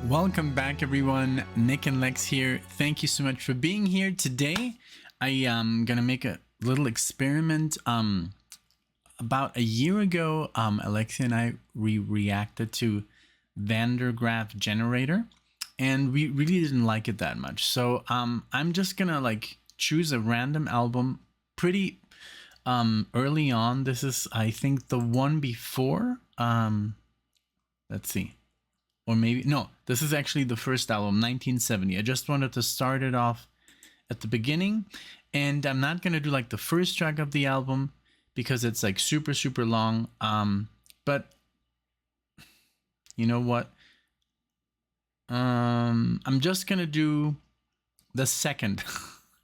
Welcome back, everyone. NicknLex here. Thank you so much for being here today. I am gonna make a little experiment. About a year ago, Alexia and I reacted to GRAFF Generator, and we really didn't like it that much. So I'm just gonna like choose a random album pretty early on. This is, I think, the one before. Let's see. Or maybe, no, this is actually the first album, 1970. I just wanted to start it off at the beginning. And I'm not going to do like the first track of the album because it's like super, super long. But you know what? I'm just going to do the second.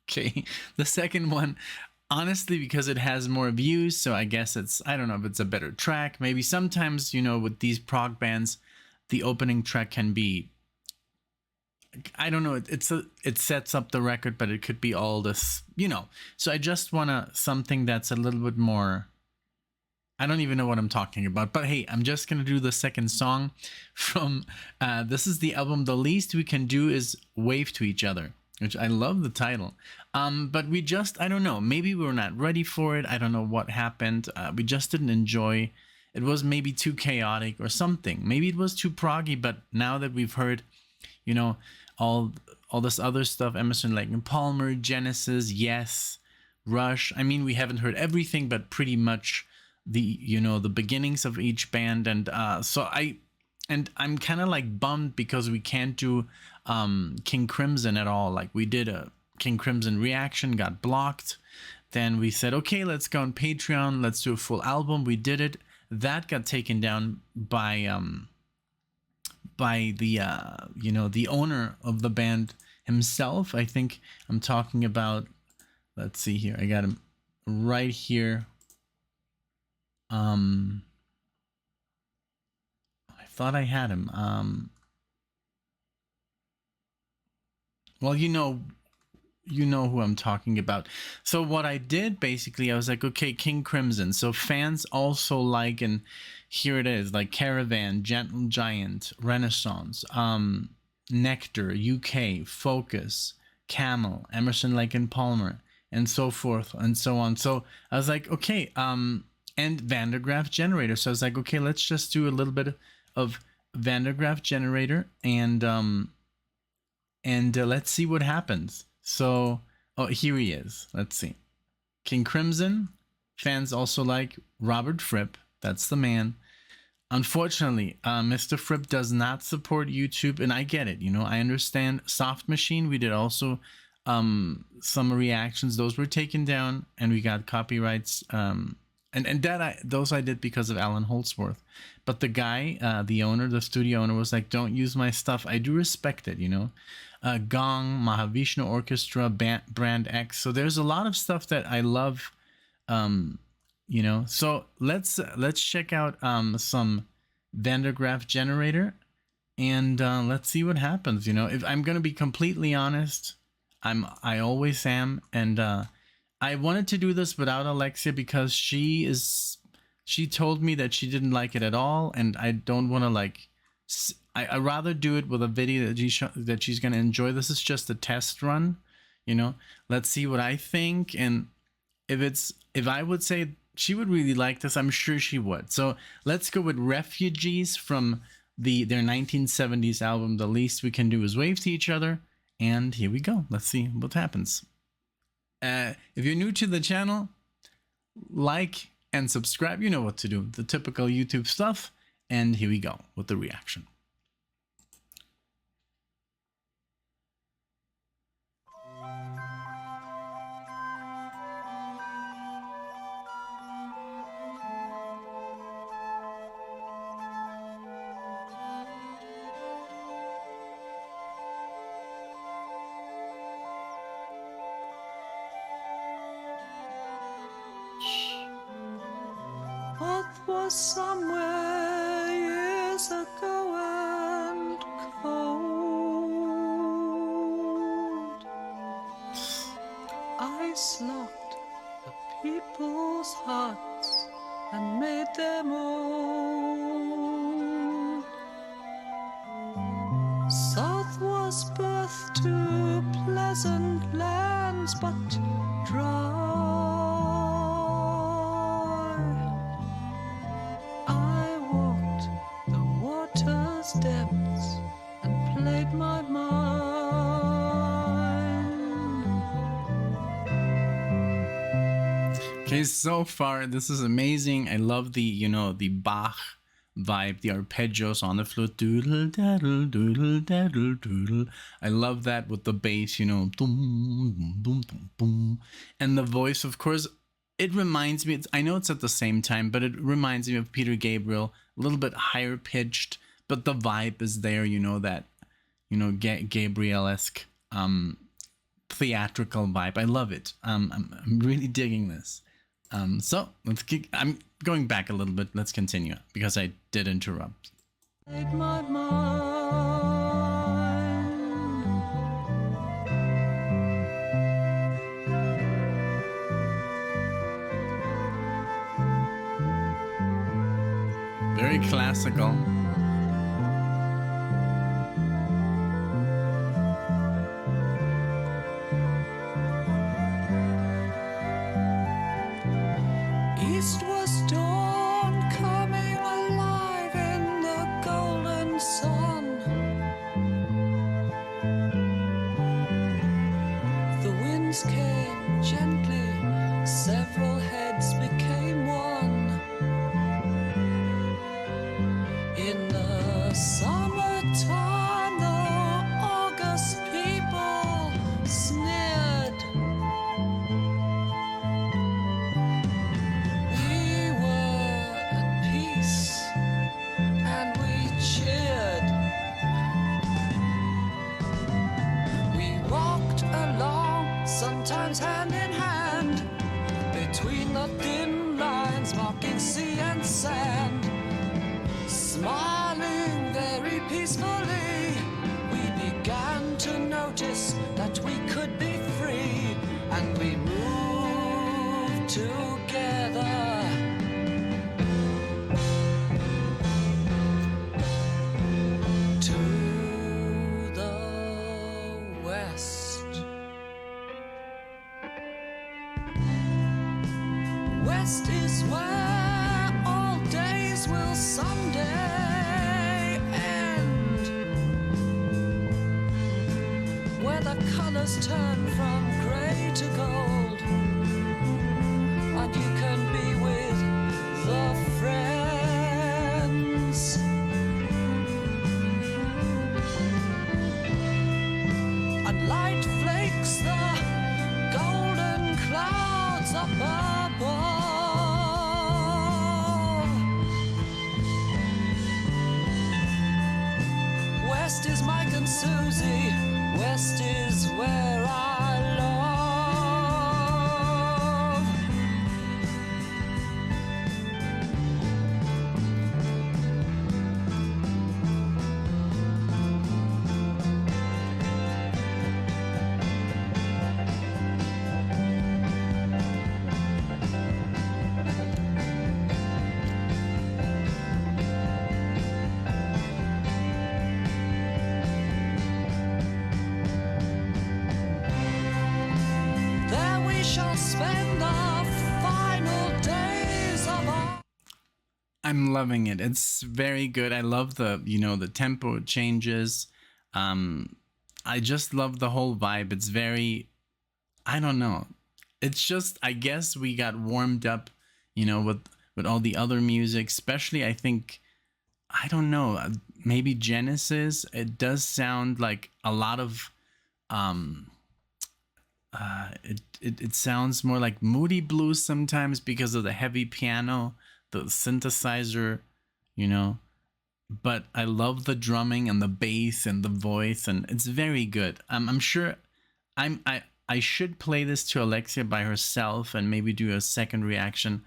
Okay. The second one, honestly, because it has more views. So I guess it's, I don't know if it's a better track. Maybe sometimes, you know, with these prog bands, the opening track can be, I don't know, it sets up the record, but it could be all this, you know. So I just want something that's a little bit more, I don't even know what I'm talking about, but hey, I'm just gonna do the second song from this is the album The Least We Can Do Is Wave to Each Other, which I love the title. But we just, I don't know, maybe we were not ready for it. I don't know what happened. We just didn't enjoy. It was maybe too chaotic or something. Maybe it was too proggy, but now that we've heard, you know, all this other stuff, Emerson, Lake and Palmer, Genesis, Yes, Rush. I mean, we haven't heard everything, but pretty much the, you know, the beginnings of each band. And so I'm kind of like bummed because we can't do King Crimson at all. Like we did a King Crimson reaction, got blocked. Then we said, okay, let's go on Patreon. Let's do a full album. We did it. That got taken down by the you know, the owner of the band himself. I think I'm talking about, let's see here, I got him right here. I thought I had him. Well, you know who I'm talking about. So what I did, basically, I was like, okay, King Crimson. So fans also like, and here it is, like Caravan, Gentle Giant, Renaissance, Nectar, UK, Focus, Camel, Emerson, Lake and Palmer, and so forth and so on. So I was like, okay, and GRAFF Generator. So I was like, okay, let's just do a little bit of GRAFF Generator, and let's see what happens. So, oh, here he is. Let's see. King Crimson. Fans also like Robert Fripp. That's the man. Unfortunately, Mr. Fripp does not support YouTube, and I get it. You know, I understand. Soft Machine, we did also some reactions. Those were taken down, and we got copyrights. And those I did because of Alan Holdsworth. But the guy, the owner, the studio owner, was like, "Don't use my stuff." I do respect it, you know. Gong, Mahavishnu Orchestra, Brand X. So there's a lot of stuff that I love, you know. So let's check out some GRAFF Generator, and let's see what happens. You know, if I'm gonna be completely honest, I always am, and I wanted to do this without Alexia because she told me that she didn't like it at all, and I don't want to like. I'd rather do it with a video that she's going to enjoy. This is just a test run, you know. Let's see what I think, and if I would say she would really like this, I'm sure she would. So let's go with Refugees from their 1970s album, The Least We Can Do Is Wave to Each Other, and here we go. Let's see what happens. If you're new to the channel, like and subscribe. You know what to do, the typical YouTube stuff. And here we go with the reaction. Earth was somewhere years ago and cold. Ice locked the people's hearts and made them old. was birth to pleasant lands, but dry. I walked the water's depths and played my mind. Okay, so far this is amazing. I love the, you know, the Bach vibe, the arpeggios on the flute. Doodle daddle doodle daddle doodle. I love that with the bass, you know, boom boom boom boom boom, and the voice, of course. It reminds me. I know it's at the same time, but it reminds me of Peter Gabriel, a little bit higher pitched, but the vibe is there. You know that, you know, Gabriel-esque, theatrical vibe. I love it. I'm really digging this. So let's keep. I'm going back a little bit. Let's continue because I did interrupt. Played my mind. Very classical. East was dawn coming alive in the golden sun. The winds came gently, several heads became one. In the summertime, the august people sneered. We were at peace, and we cheered. We walked along, sometimes hand in hand, between the thin lines marking sea and sand. Smiling very peacefully, we began to notice that we could be free, and we moved together. To the west. West is where all days will someday end, where the colors turn from gray to gold, and you can be with the friends. And light flakes the golden clouds up above. West is Mike and Susie, west is where I love. There we shall spend the final days of our. I'm loving it. It's very good. I love the, you know, the tempo changes. I just love the whole vibe. It's very, I don't know. It's just, I guess we got warmed up, you know, with all the other music, especially I think, I don't know, maybe Genesis. It does sound like a lot of it sounds more like moody blues sometimes because of the heavy piano, the synthesizer, you know. But I love the drumming and the bass and the voice, and it's very good. I'm sure I should play this to Alexia by herself and maybe do a second reaction.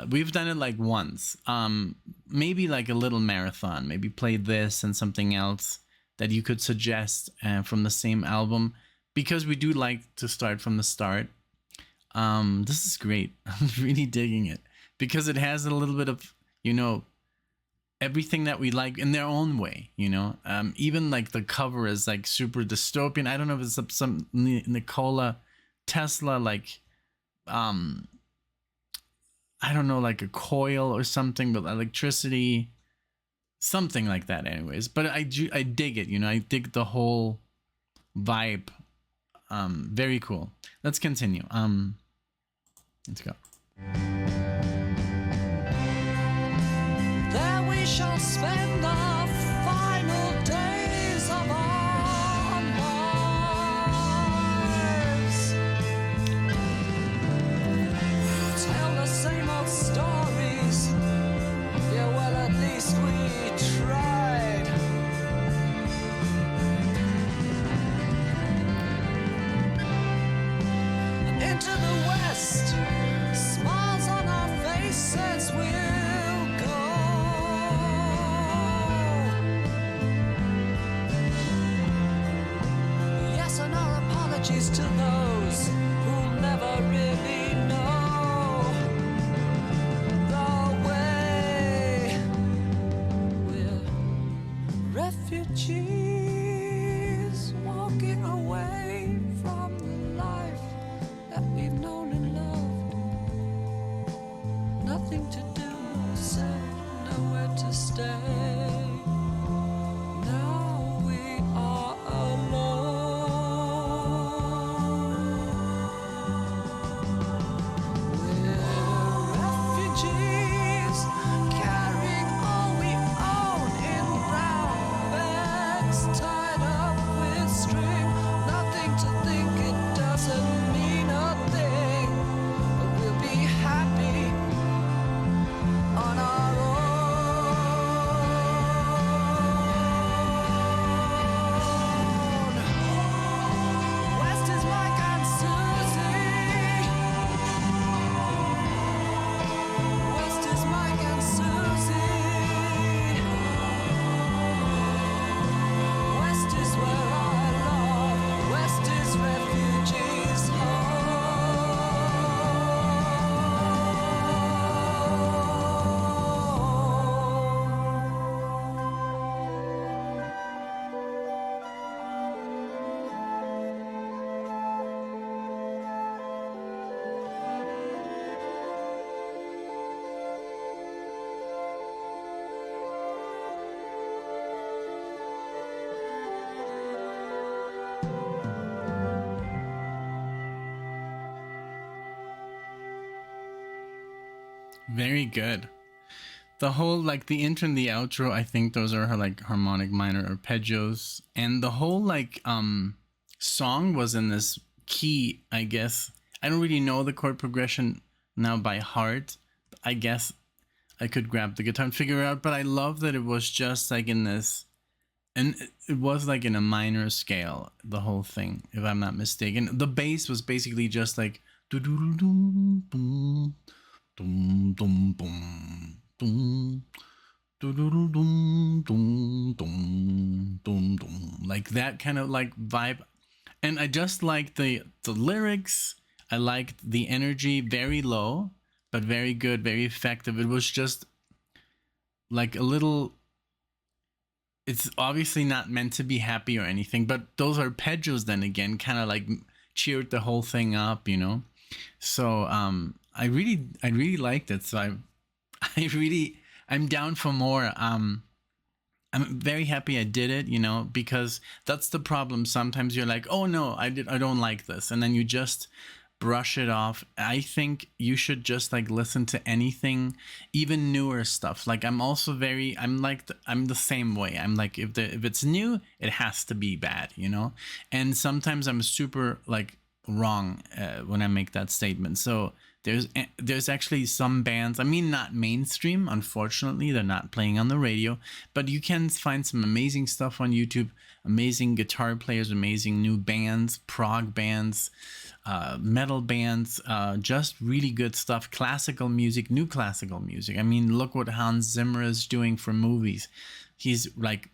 We've done it like once. Maybe like a little marathon. Maybe play this and something else that you could suggest from the same album, because we do like to start from the start. This is great. I'm really digging it because it has a little bit of, you know, everything that we like in their own way, you know. Even like the cover is like super dystopian. I don't know if it's some Nikola Tesla, like I don't know, like a coil or something, but electricity, something like that. Anyways, but I dig it, you know. I dig the whole vibe. Very cool. Let's continue. Let's go. There we shall spend our final days of our lives. Tell the same old stories. Yeah, well, at least we tried. Into the west, smiles on our faces we'll go. Yes, and our apologies to those who'll never really know the way. We're refugees walking away from the life that we've known and loved. Nothing to do, say, nowhere to stay. Now we are alone. We're refugees, carrying all we own in brown bags tied up with string. Nothing to think, it doesn't mean a thing. But we'll be happy on our own. West is Mike and Susie. West is Mike and Susie. West is where I love. West is refugees Very good. The whole, like the intro and the outro, I think those are her like harmonic minor arpeggios, and the whole like song was in this key. I guess I don't really know the chord progression now by heart. I guess I could grab the guitar and figure it out, but I love that it was just like in this, and it was like in a minor scale, the whole thing, if I'm not mistaken. The bass was basically just like doo-doo-doo-doo, boom, dum dum boom, dum, doo-doo-doo-dum, dum dum dum dum, like that kind of like vibe. And I just like the lyrics. I liked the energy, very low but very good, very effective. It was just like a little, it's obviously not meant to be happy or anything, but those arpeggios then again kind of like cheered the whole thing up, you know. So I really liked it. So I'm down for more. I'm very happy I did it, you know, because that's the problem. Sometimes you're like, oh no, I don't like this, and then you just brush it off. I think you should just like listen to anything, even newer stuff. Like I'm the same way. I'm like, if it's new, it has to be bad, you know. And sometimes I'm super like wrong when I make that statement. So there's actually some bands, I mean, not mainstream, unfortunately, they're not playing on the radio, but you can find some amazing stuff on YouTube, amazing guitar players, amazing new bands, prog bands, metal bands, just really good stuff, classical music, new classical music. I mean, look what Hans Zimmer is doing for movies. He's like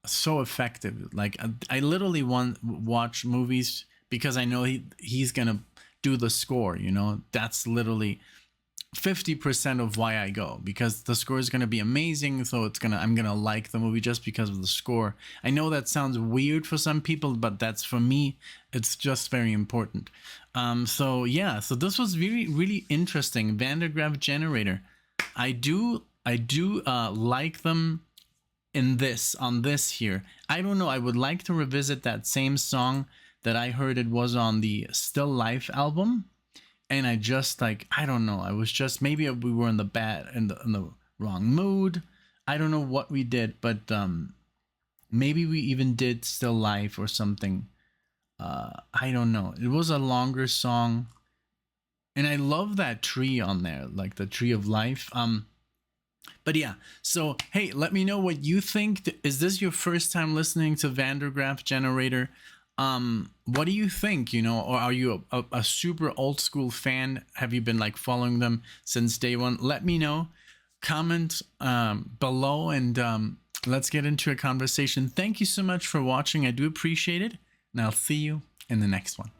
so effective. Like I literally watch movies because I know he's gonna do the score, you know. That's literally 50% of why I go, because the score is going to be amazing. So I'm going to like the movie just because of the score. I know that sounds weird for some people, but that's, for me, it's just very important. So yeah, so this was really, really interesting. Van der Graaf Generator. I do like them on this here. I don't know. I would like to revisit that same song that I heard. It was on the Still Life album. And I just, like, I don't know. I was just, maybe we were in the wrong mood. I don't know what we did, but maybe we even did Still Life or something. I don't know. It was a longer song, and I love that tree on there, like the tree of life. But yeah, so hey, let me know what you think. Is this your first time listening to Van der Graaf Generator? What do you think, you know, or are you a super old school fan? Have you been like following them since day one? Let me know. Comment below, and let's get into a conversation. Thank you so much for watching. I do appreciate it, and I'll see you in the next one.